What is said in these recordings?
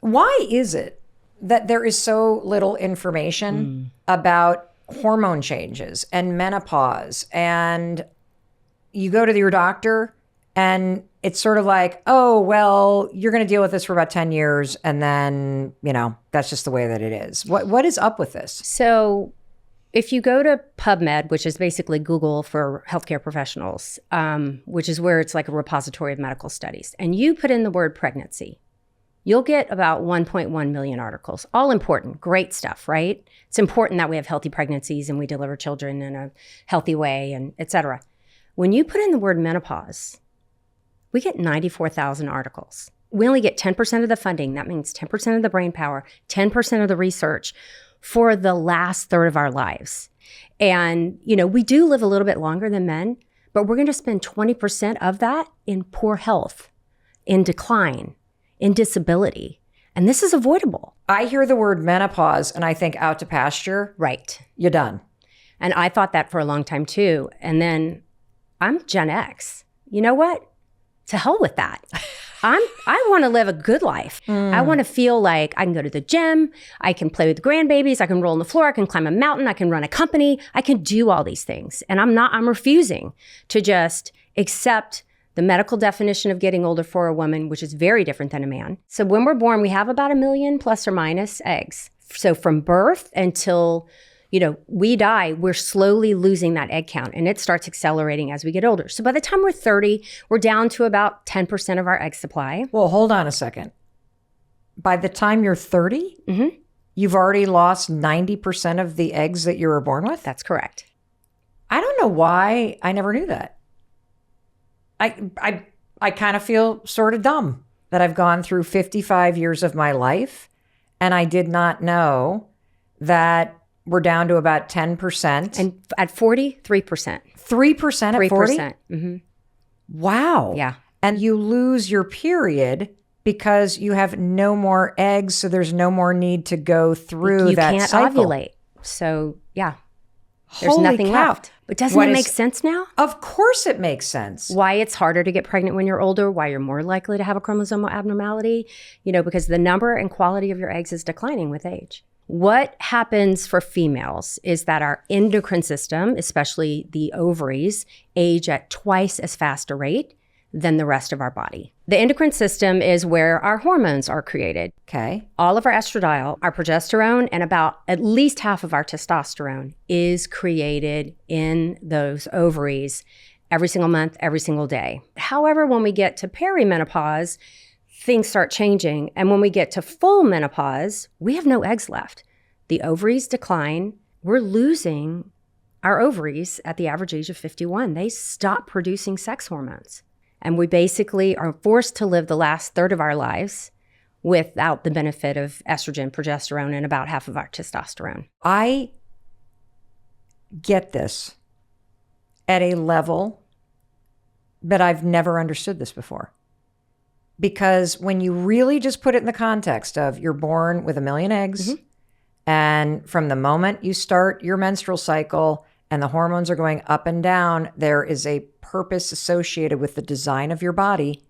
Why is it that there is so little information about hormone changes and menopause? And you go to your doctor and it's sort of like, oh, well, you're going to deal with this for about 10 years. And then, that's just the way that it is. What is up with this? So if you go to PubMed, which is basically Google for healthcare professionals, which is where it's like a repository of medical studies, and you put in the word pregnancy, you'll get about 1.1 million articles, all important, great stuff, right? It's important that we have healthy pregnancies and we deliver children in a healthy way, and et cetera. When you put in the word menopause, we get 94,000 articles. We only get 10% of the funding. That means 10% of the brain power, 10% of the research for the last third of our lives. And, we do live a little bit longer than men, but we're going to spend 20% of that in poor health, in decline, in disability. And this is avoidable. I hear the word menopause and I think out to pasture. Right. You're done. And I thought that for a long time too. And then I'm Gen X. You know what? To hell with that. I want to live a good life. I want to feel like I can go to the gym, I can play with grandbabies, I can roll on the floor, I can climb a mountain, I can run a company, I can do all these things. And I'm refusing to just accept the medical definition of getting older for a woman, which is very different than a man. So when we're born, we have about 1 million plus or minus eggs. So from birth until we die, we're slowly losing that egg count, and it starts accelerating as we get older. So by the time we're 30, we're down to about 10% of our egg supply. Well, hold on a second. By the time you're 30, you've already lost 90% of the eggs that you were born with? That's correct. I don't know why I never knew that. I kind of feel sort of dumb that I've gone through 55 years of my life, and I did not know that we're down to about 10%. And at 40, 3%. 3% at 40? 3%. Mm-hmm. Wow. Yeah. And you lose your period because you have no more eggs, so there's no more need to go through that cycle. You can't ovulate. So, yeah. There's Holy nothing cow. left. But doesn't it make sense now? Of course it makes sense. Why it's harder to get pregnant when you're older, why you're more likely to have a chromosomal abnormality, because the number and quality of your eggs is declining with age. What happens for females is that our endocrine system, especially the ovaries, age at twice as fast a rate than the rest of our body. The endocrine system is where our hormones are created. Okay. All of our estradiol, our progesterone, and about at least half of our testosterone is created in those ovaries every single month, every single day. However, when we get to perimenopause, things start changing. And when we get to full menopause, we have no eggs left. The ovaries decline. We're losing our ovaries at the average age of 51. They stop producing sex hormones. And we basically are forced to live the last third of our lives without the benefit of estrogen, progesterone, and about half of our testosterone. I get this at a level that I've never understood this before. Because when you really just put it in the context of you're born with 1 million eggs, and from the moment you start your menstrual cycle and the hormones are going up and down, there is a purpose associated with the design of your body.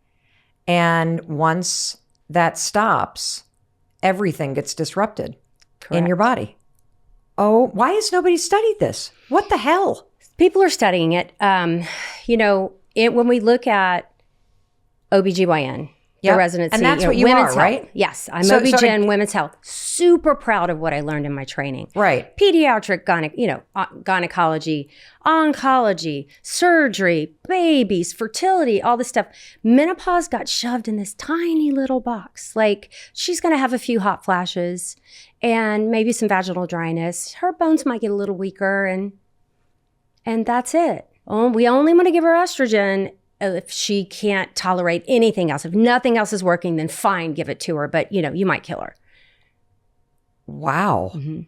And once that stops, everything gets disrupted in your body. Oh, why has nobody studied this? What the hell? People are studying it. When we look at OBGYN, the residency. And that's what you are, right? Health. Yes, I'm OB-GYN, women's health. Super proud of what I learned in my training. Right. Pediatric gynecology, oncology, surgery, babies, fertility, all this stuff. Menopause got shoved in this tiny little box. Like, she's going to have a few hot flashes and maybe some vaginal dryness. Her bones might get a little weaker and that's it. Oh, we only want to give her estrogen if she can't tolerate anything else. If nothing else is working, then fine, give it to her. But, you might kill her. Wow. Mm-hmm.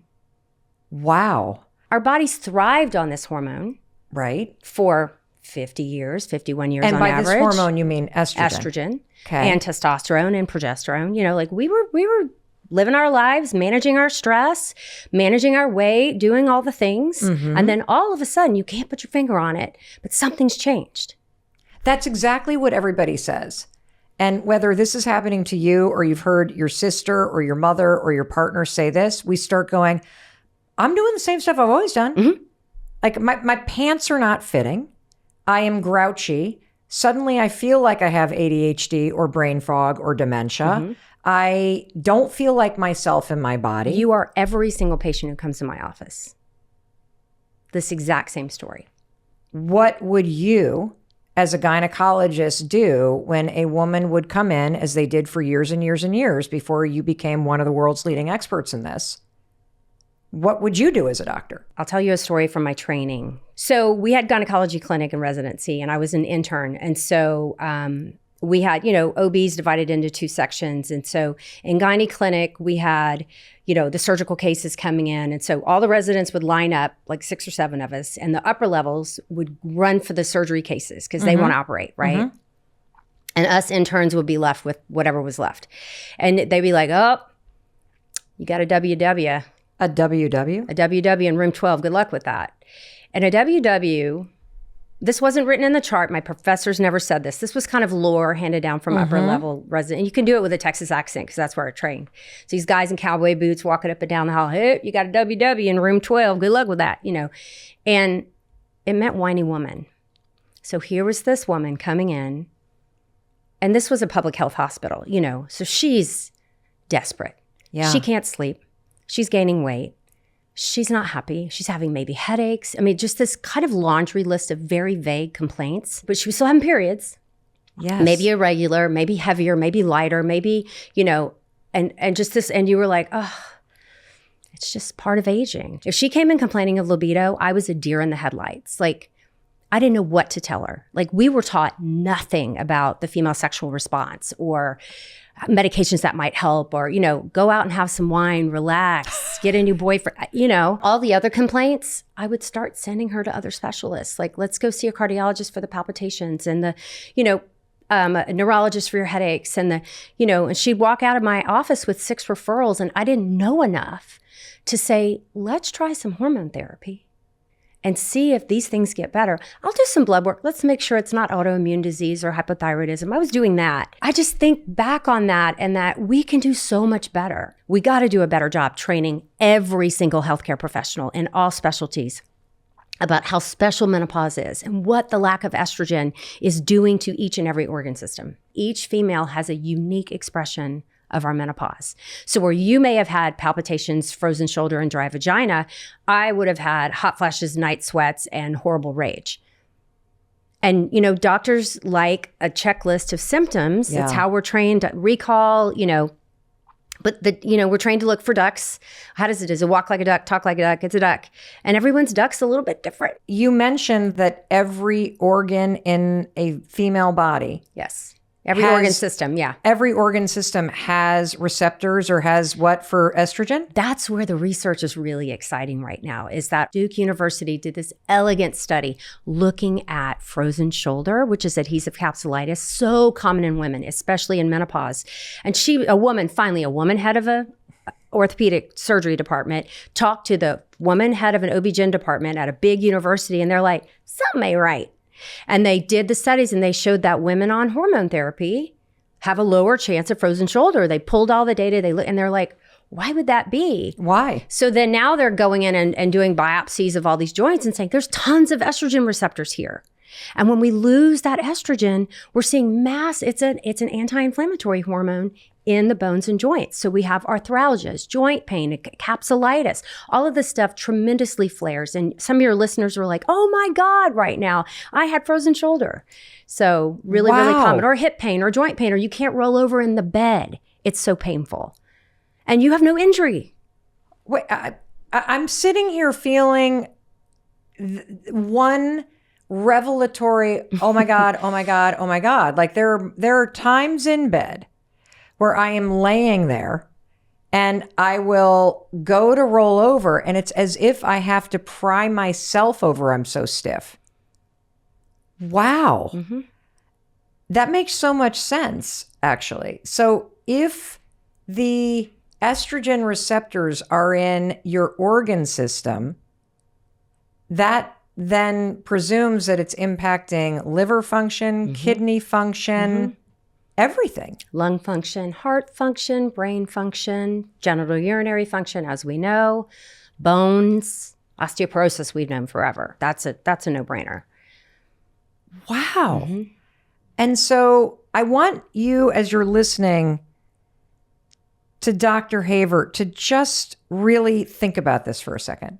Wow. Our bodies thrived on this hormone. Right. For 50 years, 51 years on average. And by this hormone, you mean estrogen. Estrogen. Okay. And testosterone and progesterone. We were living our lives, managing our stress, managing our weight, doing all the things. Mm-hmm. And then all of a sudden, you can't put your finger on it, but something's changed. That's exactly what everybody says. And whether this is happening to you or you've heard your sister or your mother or your partner say this, we start going, I'm doing the same stuff I've always done. Mm-hmm. Like my pants are not fitting. I am grouchy. Suddenly I feel like I have ADHD or brain fog or dementia. Mm-hmm. I don't feel like myself in my body. You are every single patient who comes to my office. This exact same story. What would you, as a gynecologist, do when a woman would come in, as they did for years and years and years before you became one of the world's leading experts in this? What would you do as a doctor? I'll tell you a story from my training. So we had gynecology clinic in residency, and I was an intern. And so we had, OBs divided into 2 sections. And so in gyne clinic, we had, the surgical cases coming in. And so all the residents would line up, like 6 or 7 of us, and the upper levels would run for the surgery cases because they want to operate, right? Mm-hmm. And us interns would be left with whatever was left. And they'd be like, oh, you got a WW. A WW? A WW in room 12. Good luck with that. And a WW, this wasn't written in the chart. My professors never said this. This was kind of lore handed down from upper level resident. And you can do it with a Texas accent because that's where I trained. So these guys in cowboy boots walking up and down the hall. Hey, you got a WW in room 12. Good luck with that, And it meant whiny woman. So here was this woman coming in. And this was a public health hospital, So she's desperate. Yeah. She can't sleep. She's gaining weight. She's not happy. She's having maybe headaches. I mean, just this kind of laundry list of very vague complaints. But she was still having periods. Yes. Maybe irregular, maybe heavier, maybe lighter, maybe, and just this. And you were like, oh, it's just part of aging. If she came in complaining of libido, I was a deer in the headlights. Like, I didn't know what to tell her. Like, we were taught nothing about the female sexual response or medications that might help, or, go out and have some wine, relax, get a new boyfriend, all the other complaints. I would start sending her to other specialists. Like, let's go see a cardiologist for the palpitations and the, a neurologist for your headaches and the, and she'd walk out of my office with 6 referrals, and I didn't know enough to say, let's try some hormone therapy and see if these things get better. I'll do some blood work. Let's make sure it's not autoimmune disease or hypothyroidism. I was doing that. I just think back on that and that we can do so much better. We got to do a better job training every single healthcare professional in all specialties about how special menopause is and what the lack of estrogen is doing to each and every organ system. Each female has a unique expression of our menopause. So where you may have had palpitations, frozen shoulder, and dry vagina, I would have had hot flashes, night sweats, and horrible rage. And, doctors like a checklist of symptoms. Yeah. That's how we're trained to recall, but we're trained to look for ducks. How does it? Does it walk like a duck, talk like a duck? It's a duck. And everyone's duck's a little bit different. You mentioned that every organ in a female body. Yes. Every organ system, yeah. Every organ system has receptors or has what for estrogen? That's where the research is really exciting right now, is that Duke University did this elegant study looking at frozen shoulder, which is adhesive capsulitis, so common in women, especially in menopause. And a woman head of a orthopedic surgery department, talked to the woman head of an OB-GYN department at a big university, and they're like, something ain't right. And they did the studies and they showed that women on hormone therapy have a lower chance of frozen shoulder. They pulled all the data, and they're like, why would that be? Why? So then now they're going in and doing biopsies of all these joints and saying, there's tons of estrogen receptors here. And when we lose that estrogen, we're seeing it's an anti-inflammatory hormone in the bones and joints. So we have arthralgias, joint pain, capsulitis, all of this stuff tremendously flares. And some of your listeners were like, oh my God, right now, I had frozen shoulder. So really, really common. Or hip pain or joint pain, or you can't roll over in the bed. It's so painful. And you have no injury. Wait, I'm sitting here feeling one revelatory, oh my God, oh my God, oh my God. Like there are times in bed where I am laying there and I will go to roll over and it's as if I have to pry myself over. I'm so stiff. Wow. Mm-hmm. That makes so much sense, actually. So if the estrogen receptors are in your organ system, that then presumes that it's impacting liver function, kidney function, everything. Lung function, heart function, brain function, genital urinary function, as we know, bones, osteoporosis we've known forever. That's a no-brainer. Wow. And so I want you, as you're listening to Dr. Haver, to just really think about this for a second.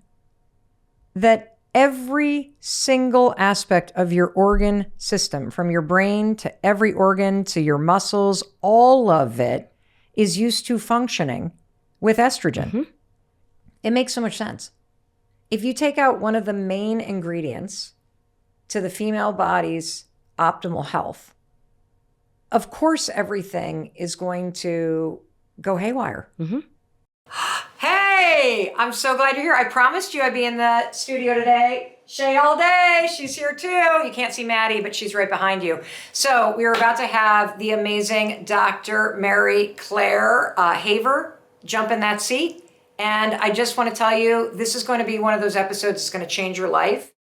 That every single aspect of your organ system, from your brain to every organ to your muscles, all of it is used to functioning with estrogen. It makes so much sense. If you take out one of the main ingredients to the female body's optimal health, of course, everything is going to go haywire. Hey, I'm so glad you're here. I promised you I'd be in the studio today. Shay all day. She's here too. You can't see Maddie, but she's right behind you. So we are about to have the amazing Dr. Mary Claire Haver jump in that seat. And I just want to tell you, this is going to be one of those episodes that's going to change your life.